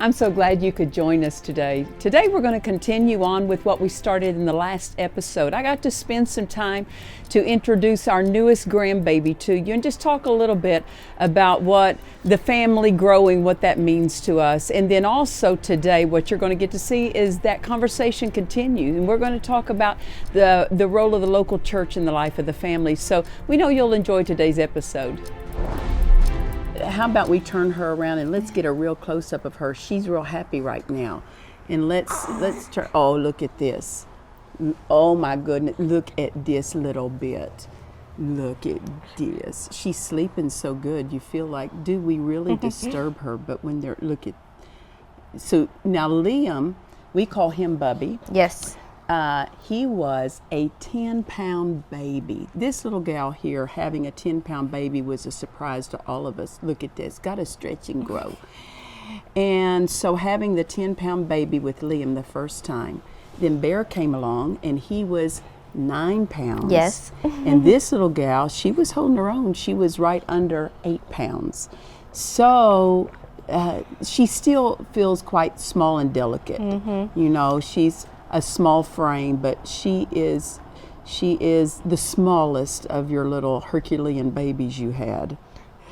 I'm so glad you could join us today. Today we're going to continue on with what we started in the last episode. I got to spend some time to introduce our newest grandbaby to you and just talk a little bit about what the family growing, what that means to us. And then also today what you're going to get to see is that conversation continue. And we're going to talk about the role of the local church in the life of the family. So we know you'll enjoy today's episode. How about we turn her around and let's get a real close-up of her. She's real happy right now. And let's turn, oh, look at this. Oh my goodness, look at this little bit. Look at this. She's sleeping so good. You feel like, do we really disturb her? But when they're, look at, so now Liam, we call him Bubby. Yes. He was a 10-pound baby. This little gal here having a 10-pound baby was a surprise to all of us. Look at this, got to stretch and grow. And so having the 10-pound baby with Liam the first time, then Bear came along and he was 9 pounds. Yes. And this little gal, she was holding her own. She was right under 8 pounds. So she still feels quite small and delicate. Mm-hmm. You know, she's a small frame, but she is the smallest of your little Herculean babies you had.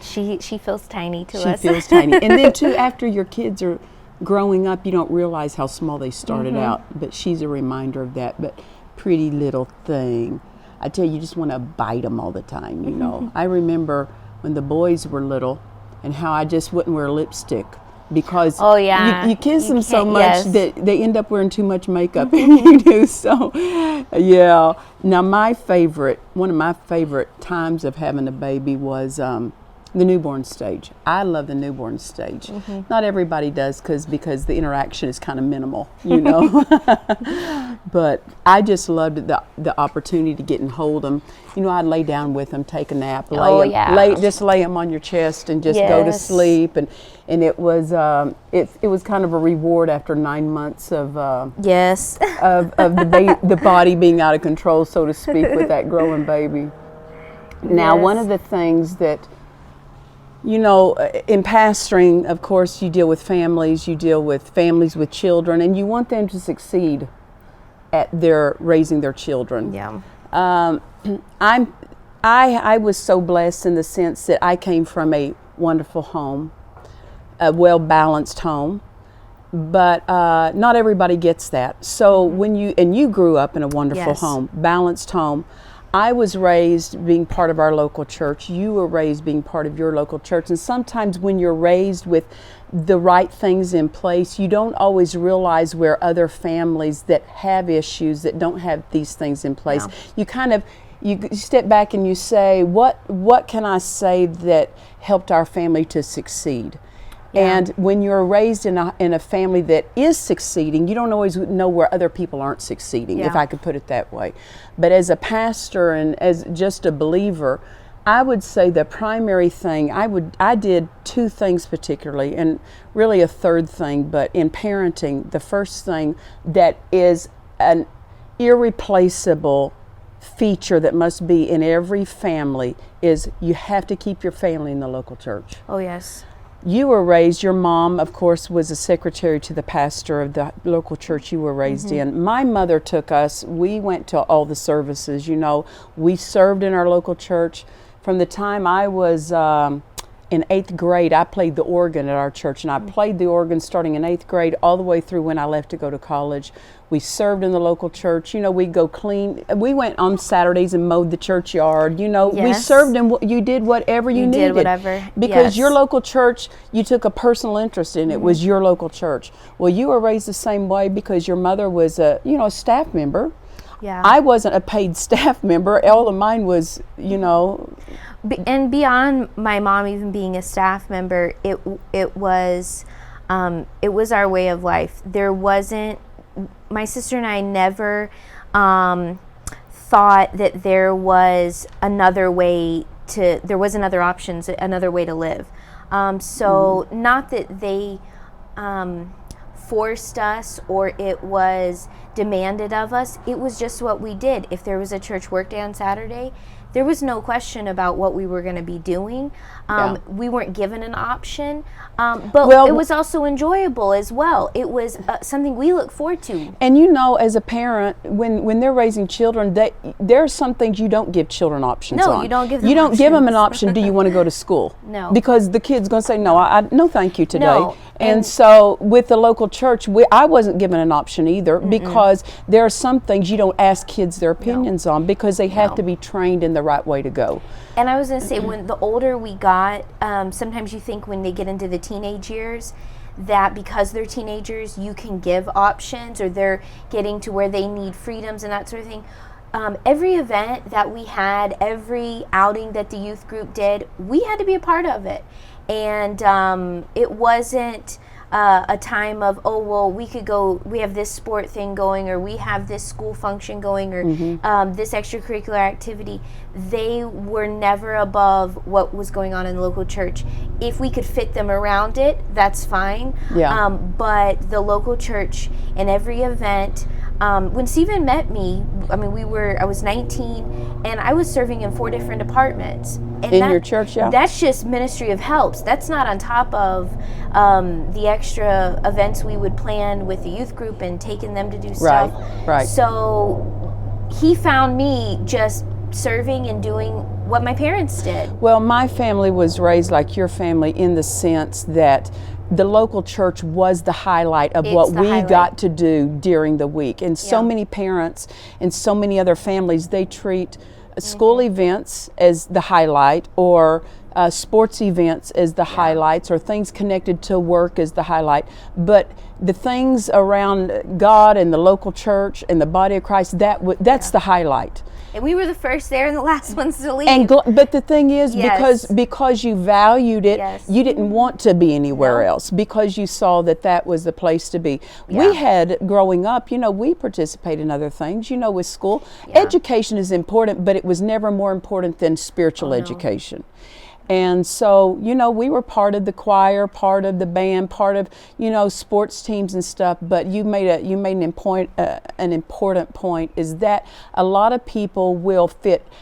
She feels tiny to us. She feels tiny. And then too, after your kids are growing up, you don't realize how small they started out, but she's a reminder of that. But pretty little thing. I tell you, you just want to bite them all the time, you know. I remember when the boys were little and how I just wouldn't wear lipstick. Because you kiss them so much that they end up wearing too much makeup, and you do. So, yeah. Now, one of my favorite times of having a baby was the newborn stage. I love the newborn stage. Mm-hmm. Not everybody does because the interaction is kind of minimal, you know. But I just loved the opportunity to get and hold them. You know, I'd lay down with them, take a nap, just lay them on your chest and just go to sleep. And it was it was kind of a reward after 9 months of of the body being out of control, so to speak, with that growing baby. Now, one of the things that, you know, in pastoring, of course, you deal with families with children, and you want them to succeed at raising their children. Yeah. I was so blessed in the sense that I came from a wonderful home, a well-balanced home, but not everybody gets that. So when you grew up in a wonderful home, balanced home. I was raised being part of our local church. You were raised being part of your local church. And sometimes when you're raised with the right things in place, you don't always realize where other families that have issues that don't have these things in place. No. You step back and you say, what can I say that helped our family to succeed? Yeah. And when you're raised in a family that is succeeding, you don't always know where other people aren't succeeding, if I could put it that way. But as a pastor and as just a believer, I would say the primary thing, I did 2 things particularly, and really a third thing, but in parenting, the first thing that is an irreplaceable feature that must be in every family is you have to keep your family in the local church. Oh, yes. You were raised, your mom, of course, was a secretary to the pastor of the local church you were raised in. My mother took us, we went to all the services, you know. We served in our local church. From the time I was in 8th grade, I played the organ at our church, and I played the organ starting in 8th grade all the way through when I left to go to college. We served in the local church. You know, we'd go clean. We went on Saturdays and mowed the churchyard. You know, we served and you did whatever you needed. Did whatever. Because your local church, you took a personal interest in. It was your local church. Well, you were raised the same way because your mother was a staff member. Yeah. I wasn't a paid staff member. All of mine was, you know. And beyond my mom even being a staff member, it was our way of life. There wasn't. My sister and I never thought that there was another options, another way to live. So not that they forced us or it was demanded of us. It was just what we did. If there was a church work day on Saturday, there was no question about what we were going to be doing. We weren't given an option, but it was also enjoyable as well. It was something we look forward to. And you know, as a parent, when they're raising children, there are some things you don't give children options on. No, you don't give them You don't options. give them an option, do you want to go to school? No. Because the kid's going to say, no, no thank you today. No. And so with the local church, I wasn't given an option either, because there are some things you don't ask kids their opinions on, because they have to be trained in the right way to go. And I was going to say, when the older we got, sometimes you think when they get into the teenage years that because they're teenagers, you can give options, or they're getting to where they need freedoms and that sort of thing. Every event that we had, every outing that the youth group did, we had to be a part of it. And it wasn't a time of, oh, well, we could go, we have this sport thing going, or we have this school function going, or this extracurricular activity. They were never above what was going on in the local church. If we could fit them around it, that's fine. Yeah. But the local church, in every event, when Stephen met me, I mean, I was 19, and I was serving in 4 different departments. And In your church, yeah? That's just ministry of helps. That's not on top of the extra events we would plan with the youth group and taking them to do stuff. Right. So he found me just serving and doing what my parents did. Well, my family was raised like your family, in the sense that the local church was the highlight of what we got to do during the week. And so many parents and so many other families, they treat school events as the highlight, or sports events as the highlights, or things connected to work as the highlight. But the things around God and the local church and the body of Christ, that's the highlight. And we were the first there and the last ones to leave. And but the thing is, because you valued it, you didn't want to be anywhere else, because you saw that was the place to be. We had, growing up, we participate in other things, with school. Education is important, but it was never more important than spiritual education. And so, we were part of the choir, part of the band, part of, sports teams and stuff. But you made an important point, is that a lot of people will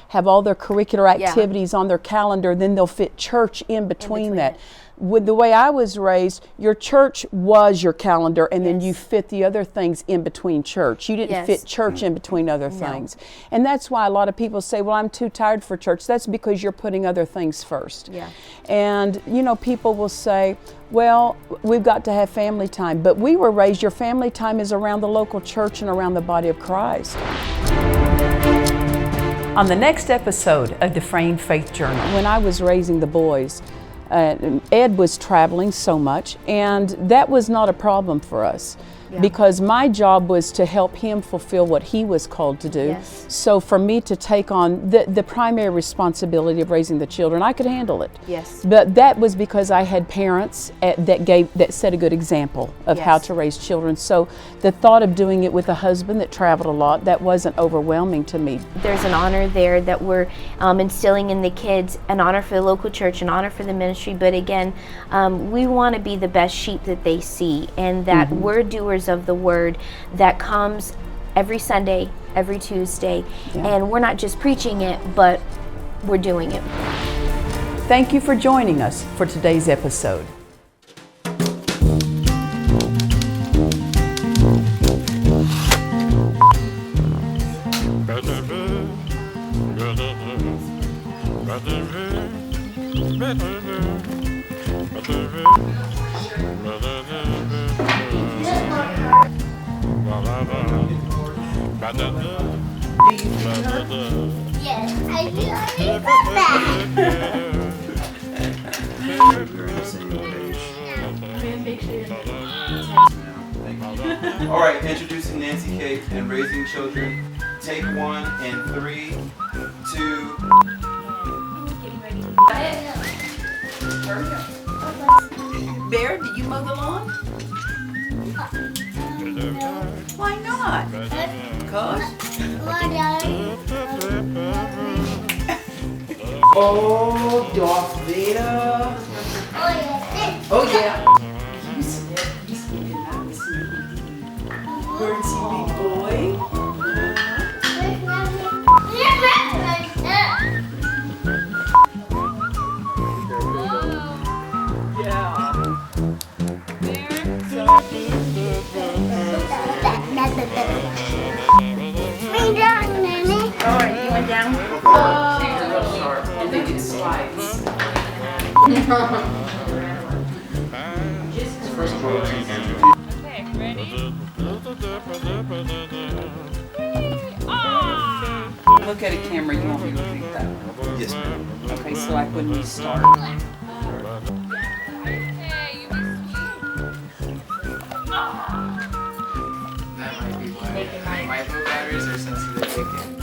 have all their curricular activities on their calendar, then they'll fit church in between that. With the way I was raised, your church was your calendar, and then you fit the other things in between church. You didn't fit church in between other things. And that's why a lot of people say, well, I'm too tired for church. That's because you're putting other things first. Yeah. And, people will say, well, we've got to have family time. But we were raised, your family time is around the local church and around the body of Christ. On the next episode of Dufresne Faith Journal. When I was raising the boys, Ed was traveling so much, and that was not a problem for us, because my job was to help him fulfill what he was called to do. So for me to take on the primary responsibility of raising the children, I could handle it. But that was because I had parents that set a good example of how to raise children. So the thought of doing it with a husband that traveled a lot, that wasn't overwhelming to me. There's an honor there that we're instilling in the kids, an honor for the local church, an honor for the ministry, but again, we want to be the best sheep that they see, and that we're doers of the word that comes every Sunday, every Tuesday, and we're not just preaching it, but we're doing it. Thank you for joining us for today's episode. Yes, I do. All right, introducing Nancy Kate and raising children. Take 1 in 3, 2. Bear, do you mow the lawn? Why not? Because? Oh, Darth Vader. Oh, yeah. You sleep nice. Birdie, big boy. First of all, Okay, ready? Look at a camera, you want me to repeat that? yes, ma'am. Okay, so like when we start. Hey, you be That might be why. Micro batteries are sensitive.